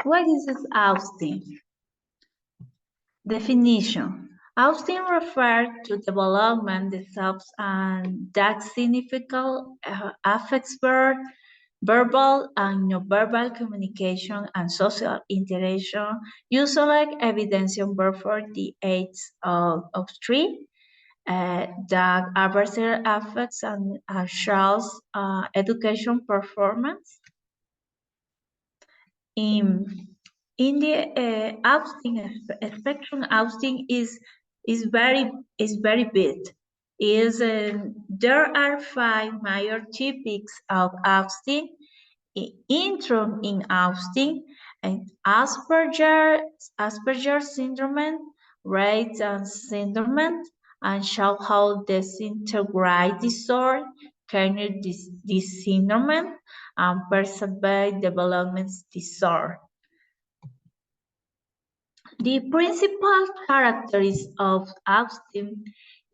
What is Austin? Definition. Austin refers to development, the subs and that significant affects verbal and nonverbal communication and social interaction, usually evidencing before the age of 3. That adversary affects and shows education performance. In the Austin spectrum, Austin is very big. There are 5 major types of Austin. Intro in Austin and Asperger syndrome, Rett syndrome, and Schalhau disintegrate disorder, Kerner syndrome, and perceived development disorder. The principal characteristics of Austin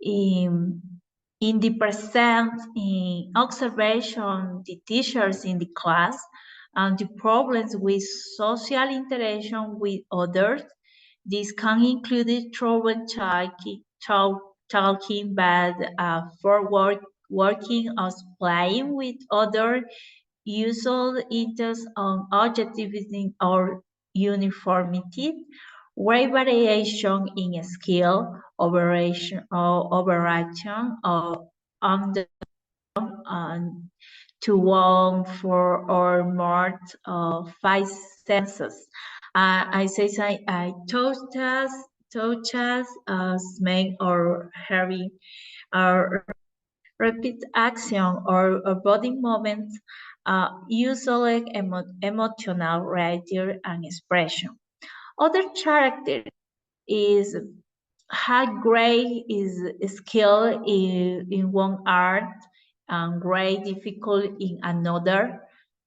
in the present observation, the teachers in the class, and the problems with social interaction with others. This can include trouble talking, but for working or playing with others, usual interests on objectivity or uniformity, great variation in skill, overreaction, or under to 1, 4, or more 5 senses. I say I touches, smell or hearing, or repeat action or body movements, usually emotional writing and expression. Other character is high grade is skill in one art and great difficult in another.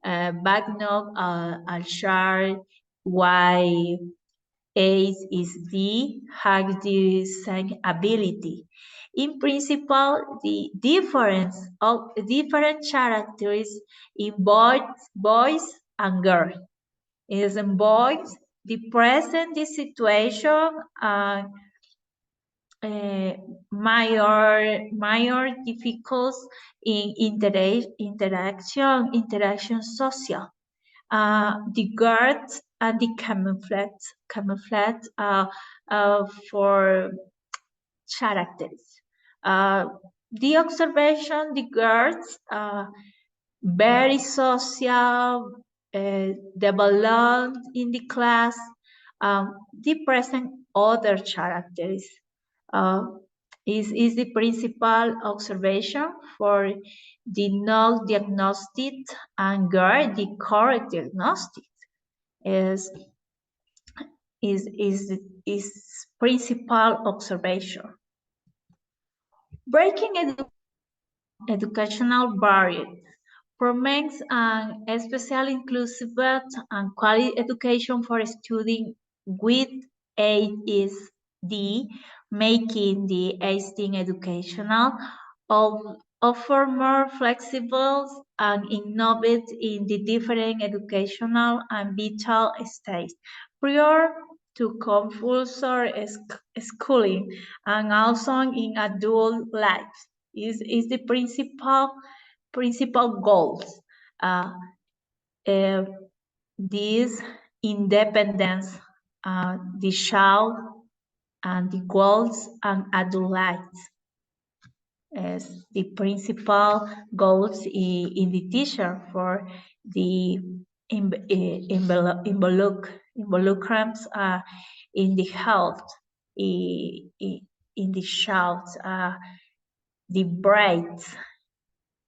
Backnog a sharp Y A is D has the same ability. In principle, the different characters in boys and girls. Is in boys, the present, the situation, major difficulties in interaction social. The guards and the camouflage for characters. The observation, the guards, very social, developed in the class, the present other characters. Is the principal observation for the null diagnostic and guard the correct diagnostic is principal observation. Breaking educational barriers promotes an special inclusive and quality education for students with ASD, making the ASD educational offer more flexible and innovate in the different educational and vital states prior to compulsory schooling and also in adult life is the principal goals. This independence, the child, and the goals and adult life as the principal goals in the teacher for the involucrums in the health, in the child, the brains,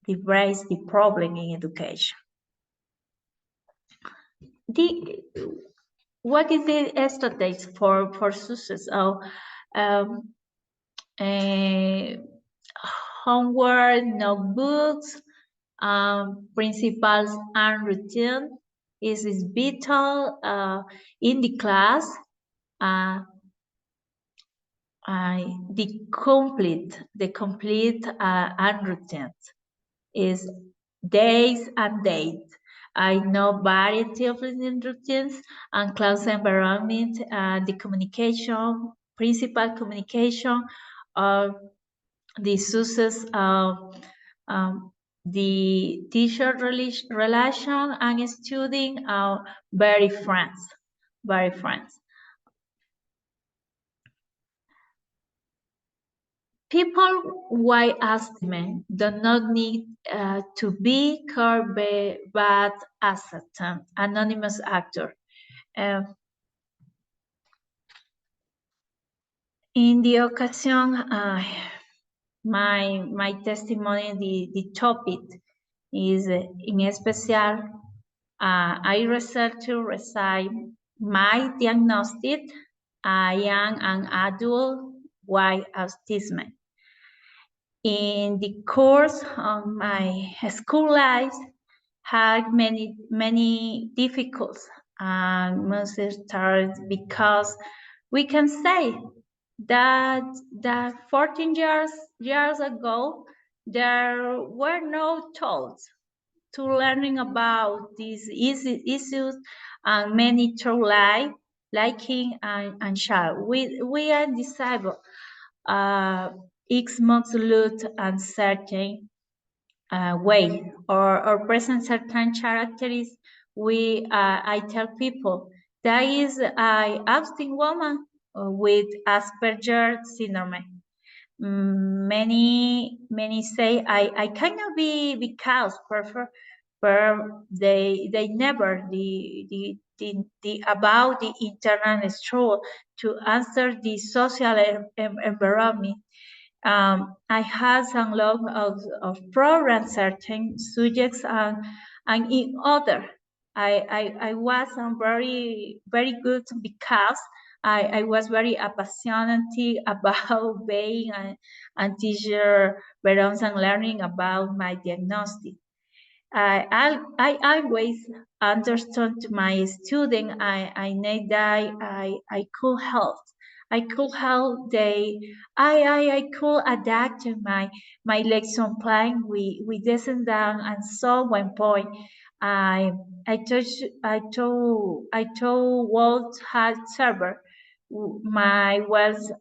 the problem in education. What is the strategy for success? Homework, notebooks, principles and routine is vital in the class. The complete and routine is days and dates. I know variety of learning routines and class environment, the communication, principal communication, uh, the success of the teacher relation and student are very friends, very friends. People why ask me do not need to be Kirby, but as an anonymous actor. Uh, in the occasion, my testimony, the topic is in special. I research to receive my diagnostic. I am an adult with autism. In the course of my school life, had many difficulties and most start because we can say that 14 years ago there were no tools to learning about these issues and many through life liking and share. We are disabled. X months look uncertain way or present certain characteristics. I tell people that is a Austin woman with Asperger syndrome. Many say I cannot be because they never the about the internal struggle to answer the social environment. I had some love of programs, certain subjects, and in other. I was very good because I was very passionate about being a teacher, but also learning about my diagnostic. I always understood to my student I need that I could help. I could help I could adapt to my lesson plan. We listen down and so one point I I told Walt had server my was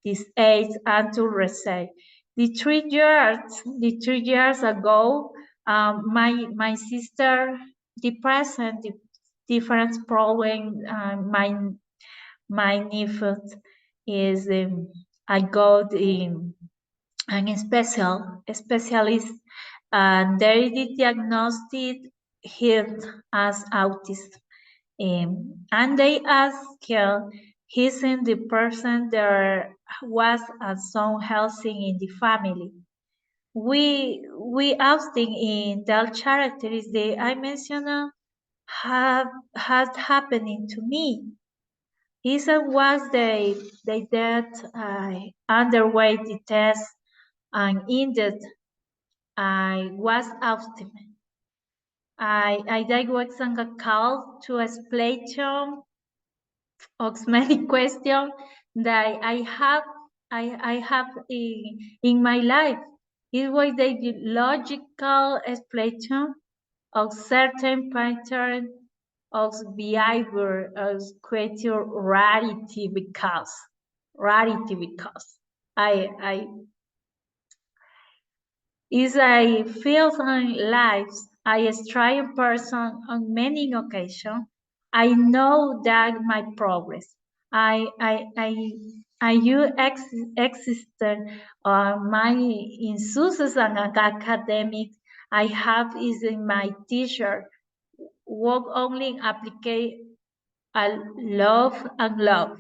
this age and to receive. The 3 years ago my sister, the present, the different problem, my nephew is I got an specialist, and there is the diagnostic him as autism, and they ask isn't the person there was some healthy in the family. We often in the characteristics I mentioned have had happening to me. Reason was they that I underway the test and ended I was often. I was on a call to explain of many questions that I have in my life. It was the logical explanation of certain pattern of behavior as creating rarity because I is a field on lives. I strive in person on many occasions. I know that my progress. I use existed my insults and academic I have is in my teacher work only apply a love.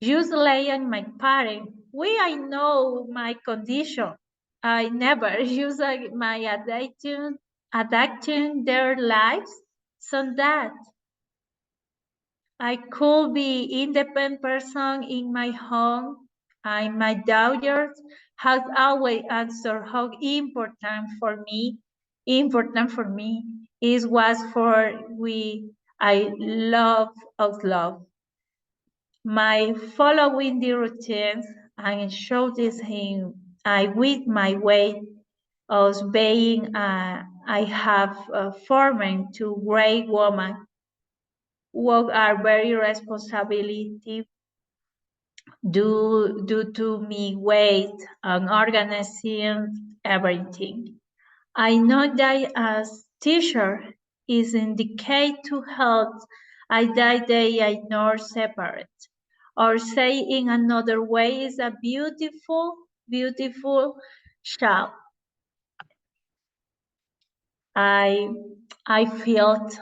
Usually in my parent, we I know my condition. I never use my adapting their lives so that I could be independent person in my home. And my daughters has always answered how important for me is was for we I love. My following the routines and show this him I with my way of being I have formed two great women who are very responsibility due to me weight and organizing everything. I know that as teacher is indicate to help I that they are not separate. Or say in another way is a beautiful, beautiful child. I I felt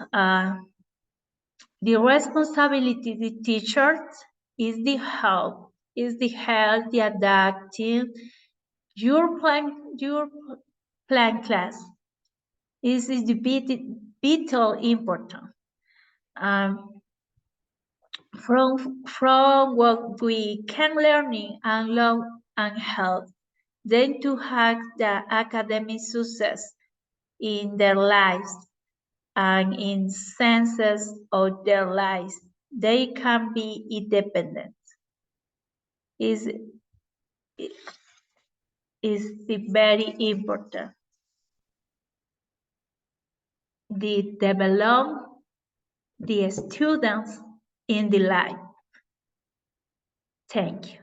the responsibility the teachers is the help, the adapting your plan class is the vital important. Um, from what we can learning and love and help them to have the academic success in their lives and in senses of their lives. They can be independent. Is is the very important. The develop the students in the life. Thank you.